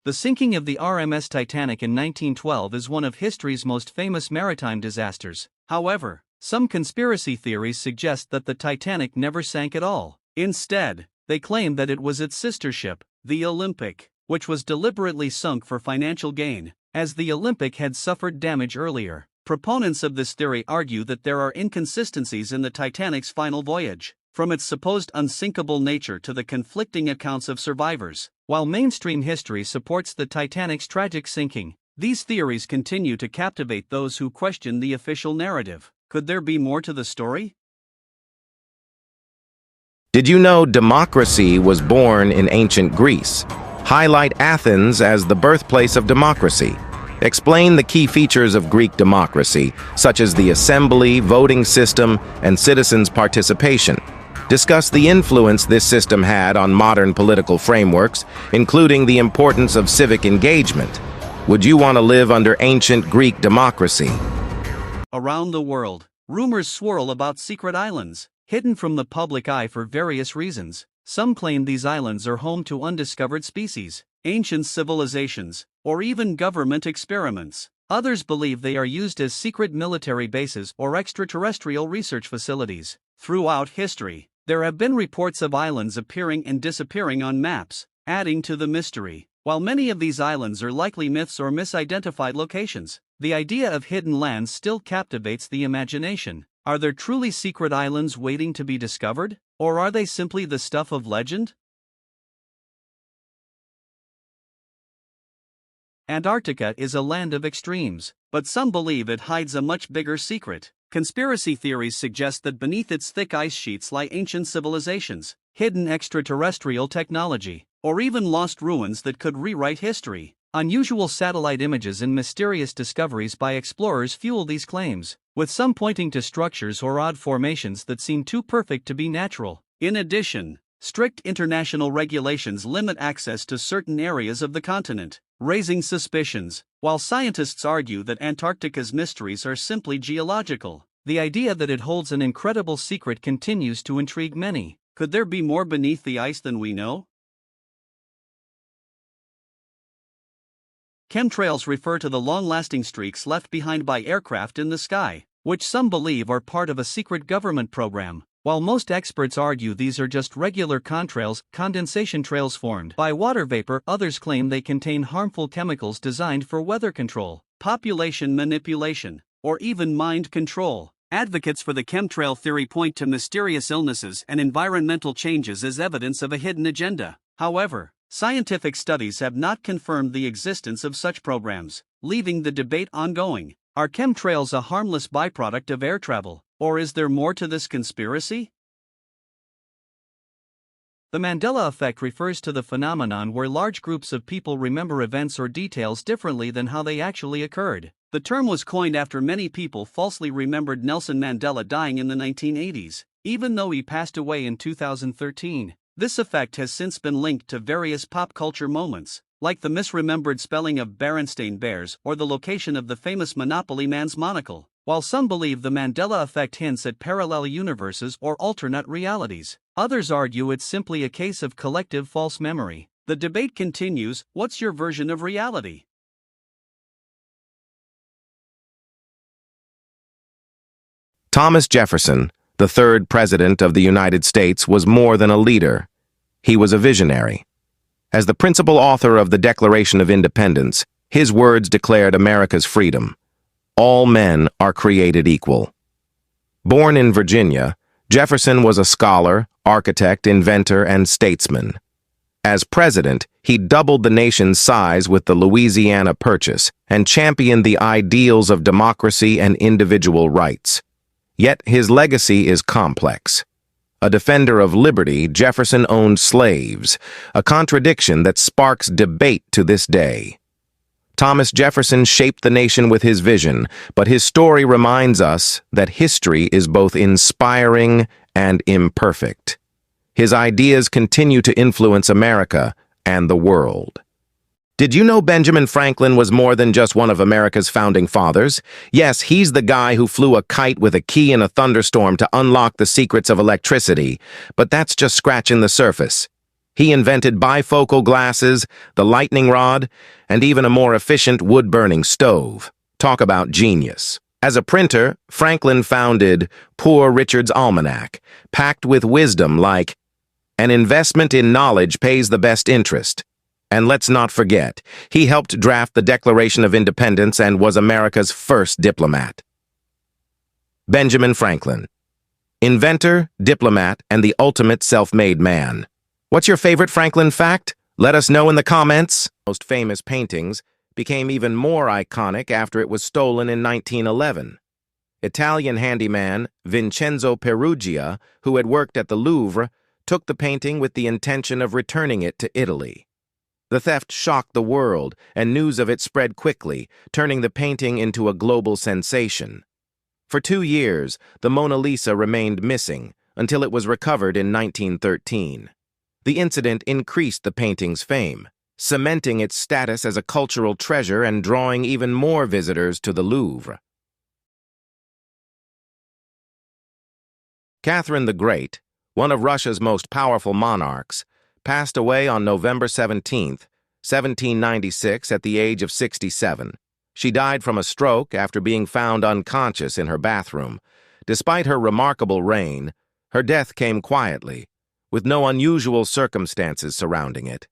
The sinking of the RMS Titanic in 1912 is one of history's most famous maritime disasters. However, some conspiracy theories suggest that the Titanic never sank at all. Instead, they claim that it was its sister ship, the Olympic, which was deliberately sunk for financial gain, as the Olympic had suffered damage earlier. Proponents of this theory argue that there are inconsistencies in the Titanic's final voyage, from its supposed unsinkable nature to the conflicting accounts of survivors. While mainstream history supports the Titanic's tragic sinking, these theories continue to captivate those who question the official narrative. Could there be more to the story? Did you know democracy was born in ancient Greece? Highlight Athens as the birthplace of democracy. Explain the key features of Greek democracy, such as the assembly, voting system, and citizens' participation. Discuss the influence this system had on modern political frameworks, including the importance of civic engagement. Would you want to live under ancient Greek democracy? Around the world, rumors swirl about secret islands, hidden from the public eye for various reasons. Some claim these islands are home to undiscovered species, ancient civilizations, or even government experiments. Others believe they are used as secret military bases or extraterrestrial research facilities. Throughout history, there have been reports of islands appearing and disappearing on maps, adding to the mystery. While many of these islands are likely myths or misidentified locations, the idea of hidden lands still captivates the imagination. Are there truly secret islands waiting to be discovered, or are they simply the stuff of legend? Antarctica is a land of extremes, but some believe it hides a much bigger secret. Conspiracy theories suggest that beneath its thick ice sheets lie ancient civilizations, hidden extraterrestrial technology, or even lost ruins that could rewrite history. Unusual satellite images and mysterious discoveries by explorers fuel these claims, with some pointing to structures or odd formations that seem too perfect to be natural. In addition, strict international regulations limit access to certain areas of the continent, raising suspicions. While scientists argue that Antarctica's mysteries are simply geological, the idea that it holds an incredible secret continues to intrigue many. Could there be more beneath the ice than we know? Chemtrails refer to the long-lasting streaks left behind by aircraft in the sky, which some believe are part of a secret government program. While most experts argue these are just regular contrails, condensation trails formed by water vapor, others claim they contain harmful chemicals designed for weather control, population manipulation, or even mind control. Advocates for the chemtrail theory point to mysterious illnesses and environmental changes as evidence of a hidden agenda. However, scientific studies have not confirmed the existence of such programs, leaving the debate ongoing. Are chemtrails a harmless byproduct of air travel, or is there more to this conspiracy? The Mandela effect refers to the phenomenon where large groups of people remember events or details differently than how they actually occurred. The term was coined after many people falsely remembered Nelson Mandela dying in the 1980s, even though he passed away in 2013. This effect has since been linked to various pop culture moments, like the misremembered spelling of Berenstain Bears or the location of the famous Monopoly Man's monocle. While some believe the Mandela effect hints at parallel universes or alternate realities, others argue it's simply a case of collective false memory. The debate continues. What's your version of reality? Thomas Jefferson, the third president of the United States, was more than a leader. He was a visionary. As the principal author of the Declaration of Independence, his words declared America's freedom. All men are created equal. Born in Virginia, Jefferson was a scholar, architect, inventor, and statesman. As president, he doubled the nation's size with the Louisiana Purchase and championed the ideals of democracy and individual rights. Yet his legacy is complex. A defender of liberty, Jefferson owned slaves, a contradiction that sparks debate to this day. Thomas Jefferson shaped the nation with his vision, but his story reminds us that history is both inspiring and imperfect. His ideas continue to influence America and the world. Did you know Benjamin Franklin was more than just one of America's founding fathers? Yes, he's the guy who flew a kite with a key in a thunderstorm to unlock the secrets of electricity, but that's just scratching the surface. He invented bifocal glasses, the lightning rod, and even a more efficient wood-burning stove. Talk about genius. As a printer, Franklin founded Poor Richard's Almanac, packed with wisdom like, "An investment in knowledge pays the best interest." And let's not forget, he helped draft the Declaration of Independence and was America's first diplomat. Benjamin Franklin. Inventor, diplomat, and the ultimate self-made man. What's your favorite Franklin fact? Let us know in the comments. Most famous paintings became even more iconic after it was stolen in 1911. Italian handyman Vincenzo Perugia, who had worked at the Louvre, took the painting with the intention of returning it to Italy. The theft shocked the world, and news of it spread quickly, turning the painting into a global sensation. For 2 years, the Mona Lisa remained missing, until it was recovered in 1913. The incident increased the painting's fame, cementing its status as a cultural treasure and drawing even more visitors to the Louvre. Catherine the Great, one of Russia's most powerful monarchs, passed away on November 17, 1796, at the age of 67. She died from a stroke after being found unconscious in her bathroom. Despite her remarkable reign, her death came quietly, with no unusual circumstances surrounding it.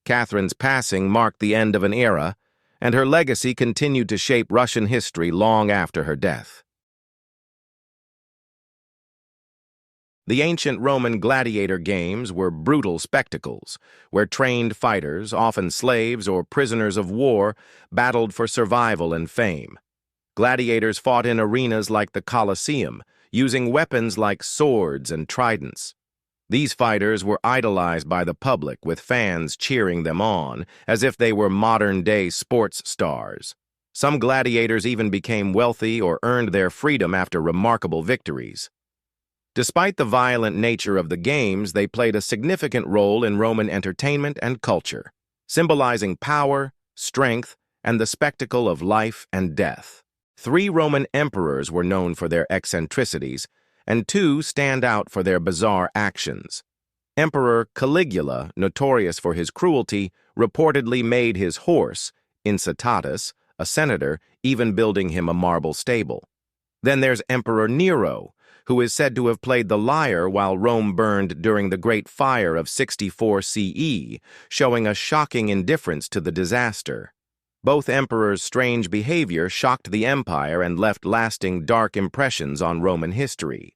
Catherine's passing marked the end of an era, and her legacy continued to shape Russian history long after her death. The ancient Roman gladiator games were brutal spectacles, where trained fighters, often slaves or prisoners of war, battled for survival and fame. Gladiators fought in arenas like the Colosseum, using weapons like swords and tridents. These fighters were idolized by the public, with fans cheering them on, as if they were modern-day sports stars. Some gladiators even became wealthy or earned their freedom after remarkable victories. Despite the violent nature of the games, they played a significant role in Roman entertainment and culture, symbolizing power, strength, and the spectacle of life and death. 3 Roman emperors were known for their eccentricities, and 2 stand out for their bizarre actions. Emperor Caligula, notorious for his cruelty, reportedly made his horse, Incitatus, a senator, even building him a marble stable. Then there's Emperor Nero, who is said to have played the lyre while Rome burned during the Great Fire of 64 CE, showing a shocking indifference to the disaster. Both emperors' strange behavior shocked the empire and left lasting dark impressions on Roman history.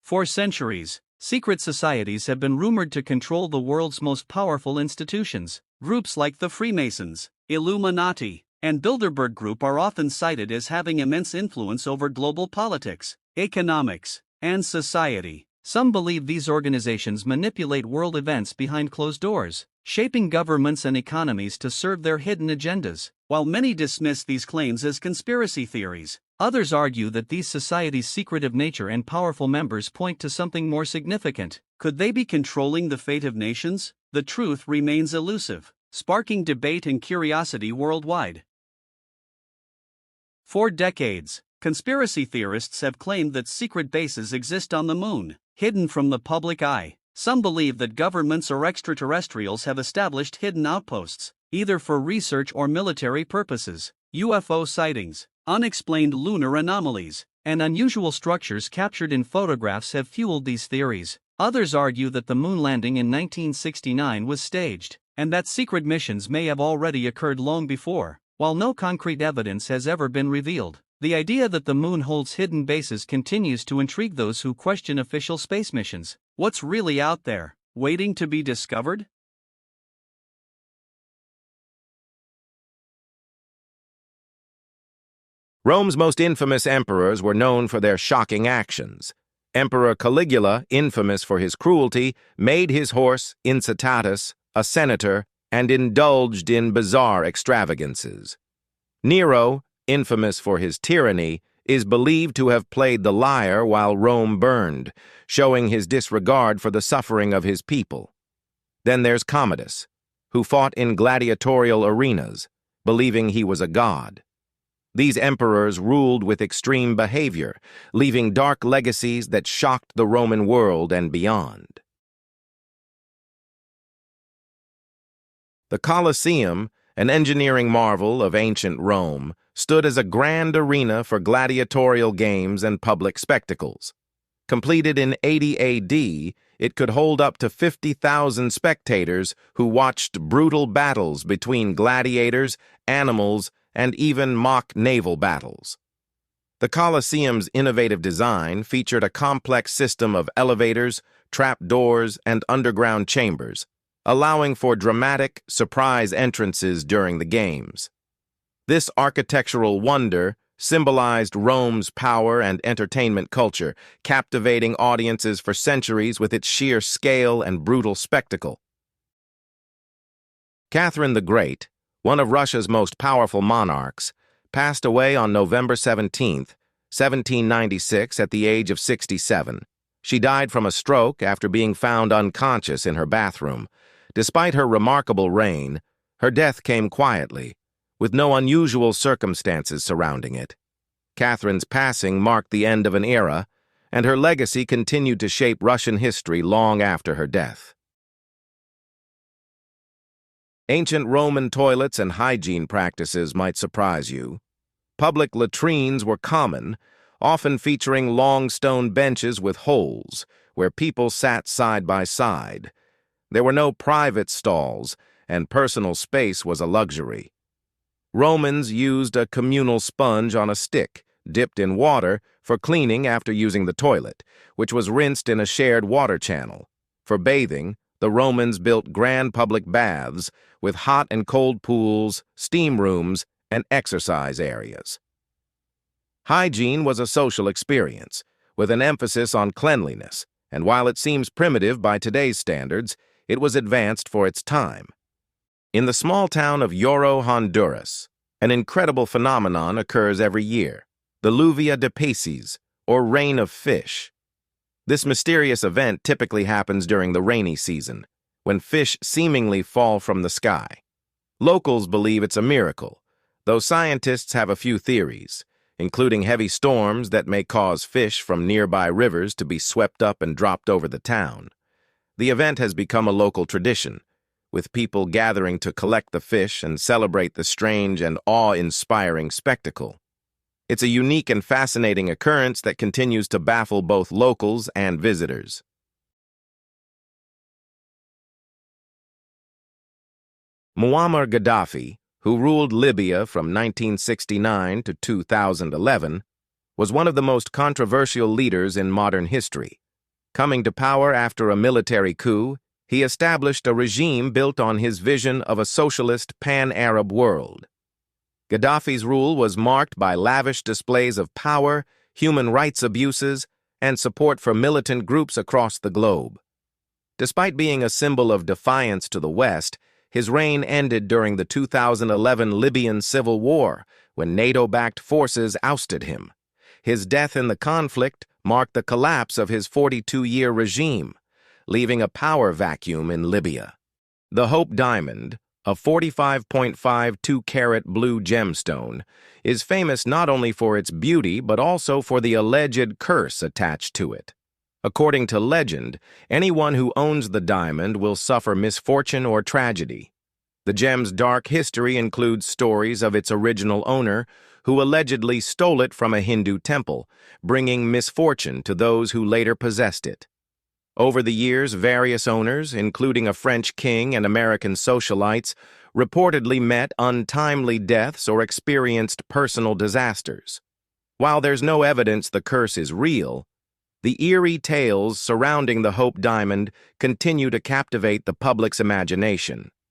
For centuries, secret societies have been rumored to control the world's most powerful institutions. Groups like the Freemasons, Illuminati, and Bilderberg Group are often cited as having immense influence over global politics, economics, and society. Some believe these organizations manipulate world events behind closed doors, shaping governments and economies to serve their hidden agendas. While many dismiss these claims as conspiracy theories, others argue that these societies' secretive nature and powerful members point to something more significant. Could they be controlling the fate of nations? The truth remains elusive, sparking debate and curiosity worldwide. For decades, conspiracy theorists have claimed that secret bases exist on the moon, hidden from the public eye. Some believe that governments or extraterrestrials have established hidden outposts, either for research or military purposes. UFO sightings, unexplained lunar anomalies, and unusual structures captured in photographs have fueled these theories. Others argue that the moon landing in 1969 was staged, and that secret missions may have already occurred long before. While no concrete evidence has ever been revealed, the idea that the moon holds hidden bases continues to intrigue those who question official space missions. What's really out there, waiting to be discovered? Rome's most infamous emperors were known for their shocking actions. Emperor Caligula, infamous for his cruelty, made his horse, Incitatus, a senator, and indulged in bizarre extravagances. Nero, infamous for his tyranny, is believed to have played the lyre while Rome burned, showing his disregard for the suffering of his people. Then there's Commodus, who fought in gladiatorial arenas, believing he was a god. These emperors ruled with extreme behavior, leaving dark legacies that shocked the Roman world and beyond. The Colosseum, an engineering marvel of ancient Rome, stood as a grand arena for gladiatorial games and public spectacles. Completed in 80 AD, it could hold up to 50,000 spectators who watched brutal battles between gladiators, animals, and even mock naval battles. The Colosseum's innovative design featured a complex system of elevators, trapdoors, and underground chambers, allowing for dramatic, surprise entrances during the games. This architectural wonder symbolized Rome's power and entertainment culture, captivating audiences for centuries with its sheer scale and brutal spectacle. Catherine the Great, one of Russia's most powerful monarchs, passed away on November 17, 1796, at the age of 67. She died from a stroke after being found unconscious in her bathroom. Despite her remarkable reign, her death came quietly, with no unusual circumstances surrounding it. Catherine's passing marked the end of an era, and her legacy continued to shape Russian history long after her death. Ancient Roman toilets and hygiene practices might surprise you. Public latrines were common, often featuring long stone benches with holes, where people sat side by side. There were no private stalls, and personal space was a luxury. Romans used a communal sponge on a stick, dipped in water, for cleaning after using the toilet, which was rinsed in a shared water channel. For bathing, the Romans built grand public baths with hot and cold pools, steam rooms, and exercise areas. Hygiene was a social experience, with an emphasis on cleanliness, and while it seems primitive by today's standards, it was advanced for its time. In the small town of Lloro, Honduras, an incredible phenomenon occurs every year, the Lluvia de Peces, or Rain of Fish. This mysterious event typically happens during the rainy season, when fish seemingly fall from the sky. Locals believe it's a miracle, though scientists have a few theories, including heavy storms that may cause fish from nearby rivers to be swept up and dropped over the town. The event has become a local tradition, with people gathering to collect the fish and celebrate the strange and awe-inspiring spectacle. It's a unique and fascinating occurrence that continues to baffle both locals and visitors. Muammar Gaddafi, who ruled Libya from 1969 to 2011, was one of the most controversial leaders in modern history. Coming to power after a military coup, he established a regime built on his vision of a socialist pan-Arab world. Gaddafi's rule was marked by lavish displays of power, human rights abuses, and support for militant groups across the globe. Despite being a symbol of defiance to the West, his reign ended during the 2011 Libyan civil war, when NATO-backed forces ousted him. His death in the conflict marked the collapse of his 42-year regime, leaving a power vacuum in Libya. The Hope Diamond, a 45.52-carat blue gemstone, is famous not only for its beauty but also for the alleged curse attached to it. According to legend, anyone who owns the diamond will suffer misfortune or tragedy. The gem's dark history includes stories of its original owner, who allegedly stole it from a Hindu temple, bringing misfortune to those who later possessed it. Over the years, various owners, including a French king and American socialites, reportedly met untimely deaths or experienced personal disasters. While there's no evidence the curse is real, the eerie tales surrounding the Hope Diamond continue to captivate the public's imagination.